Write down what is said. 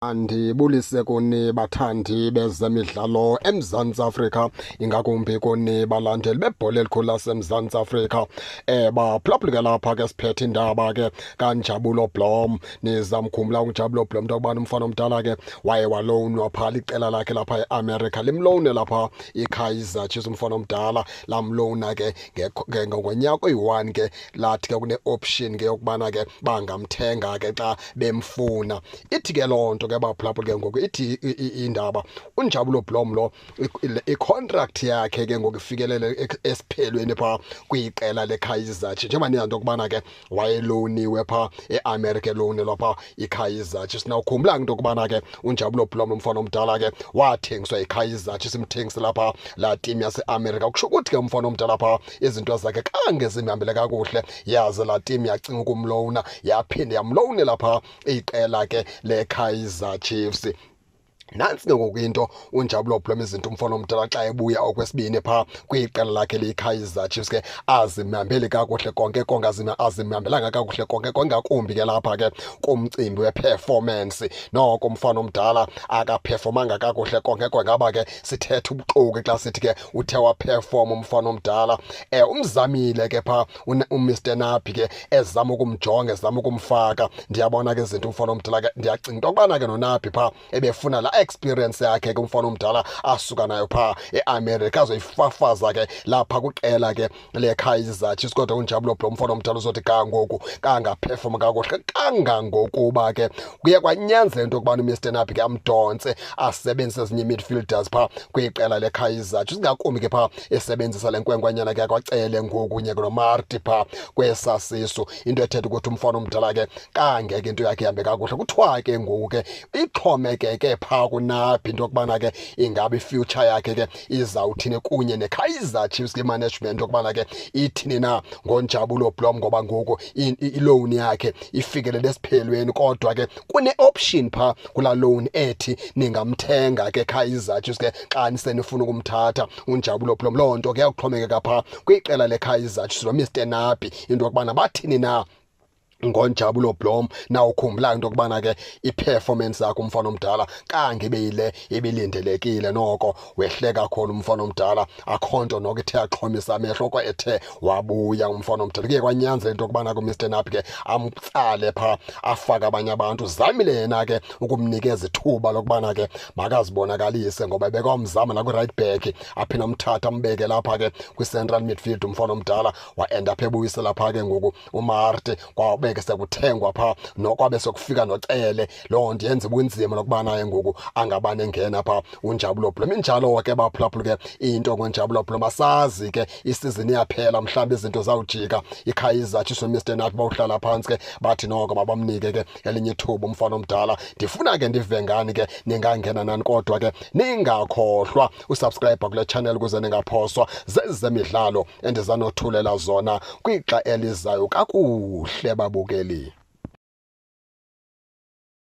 Andibulise kuni bathandi bezemidlalo eMzantsi Afrika, ingakumbi kuni balandeli bebhola elikhulu laseMzantsi Afrika. Baphulaphulike lapha ke siphethe indaba ke kaNjabulo Blom. Nizamkhumbula uNjabulo Blom into yokubana umfana omdala ke waye walowunwa phaa licela lakhe lapha eAmerica, limlowune lapha iKaizer Chiefs. Umfana omdala lamlowuna ke ngonyaka oyi-1 ke lathi ke kune-option ke yokubana ke bangamthenga ke xa bemfuna. Ithi ke loo nto ke baphulaphula ke ngoku ithi indaba uNjabulo Blom lo i-contract yakhe ke ngoku ifikelele esiphelweni phaa kwiqela leKaizer Chiefs, njengoba niyazi into yokubana ke wayelowuniwe phaa eAmerica, elowunelwa phaa iKaizer Chiefs. Nawukhumbula into yokubana ke uNjabulo Blom umfana omdala ke wathengiswa iKaizer Chiefs, imthengisela phaa laa timu yaseAmerica. Kusho ukuthi ke umfana omdala phaa izinto zakhe khange zimhambele kakuhle, yaze laa timu yacinga ukumlowuna, yaphinde yamlowunela phaa iqela ke leKaizer Chiefs. Nantsi ke ngoku into uNjabulo Blom izinto umfana omdala xa ebuya okwesibini phaa kwiqela lakhe leKaizer Chiefs ke azimhambeli kakuhle konke azimhambelanga kakuhle konke ngakumbi ke lapha ke kumcimbi weperformance. Noko umfana omdala akaphefomanga kakuhle konke ngaba ke sithetha ubuxoki xa sithi ke uthe waperform umfana omdala. Umzamile ke phaa uMr Nabi ke ezama ukumjonga, ezama ukumfaka. Ndiyabona ke izinto umfana omdala ke ndiyacinga into yokubana ke noNabi phaa ebefuna la experience yakhe ke umfana omdala asuka nayo phaa eAmerica azoyifafaza ke lapha kwiqela ke leKaizer Chiefs. Kodwa uNjabulo Blom umfana omdala uzothi kangoku kangaphefoma kakuhle kangangokuba ke kuye kwanyanzela into yokubana uMr Nabi ke amdontse asebenzise ezinye i-midfielders phaa kwiqela leKaizer Chiefs, ngakumbi ke phaa esebenzisa le nkwenkwenyana ke kwacele ngoku nye noMarty phaa kwesasiso. Into ethetha ukuthi umfana omdala ke kangeke into yakhe ihambe kakuhle. Kuthiwa ke ngoku ke ixhomekeke phaa kuNabi into yokubana ke ingabe i-future yakhe ke izawuthini kunye neKaizer Chiefs ke management yokubana ke ithini na ngoNjabulo Blom, ngoba ngoku i-loan yakhe ifikelele esiphelweni. Kodwa ke kune-option phaa kulaa loan ethi ningamthenga ke Kaizer Chiefs ke xa nisenifuna ukumthatha uNjabulo Blom. Loo nto ke yawuxhomekeka phaa kwiqela leKaizer Chiefs noMr Nabi into yokubana bathini na ngoNjabulo Blom. Nawukhumbulayo into yokubana ke i-performance yakhe umfana omdala kange ibeyile ibilindelekile, noko wehle kakhulu umfana omdala. Akho nto noko ithe yaxhomisa amehlo kwa ethe wabuya umfana omdala. Kuye kwanyanzela into yokubana kuMr Nabi ke amtsale phaa afake abanye abantu. Zamile yena ke ukumnikeza ithuba lokubana ke makazibonakalise, ngoba bekwamzama nakwi-right back aphinda amthatha ambeke lapha ke kwi-central midfield umfana omdala, wa-end up ebuyisela phaa ke ngoku uMarty kwabe ke sekuthengwa phaa nokwabe sokufika nocele. Loo nto yenza ubunzima lokubana naye ngoku angabane engena phaa uNjabulo Blom. Injalo ke baphulaphula ke into ngoNjabulo Blom. Asazi ke isizini iyaphela, mhlawumbi izinto zawujika, iKaizer Chiefs noMr Nabi bawuhlala phantsi ke bathi noko mabamnike ke elinye ithuba umfana omdala. Ndifuna ke ndive ngani ke ningangena nani, kodwa ke ningakhohlwa usubscribe kule channel ukuze ningaphoswa zezemidlalo endizanothulela zona kwixa elizayo kakuhle babukeli.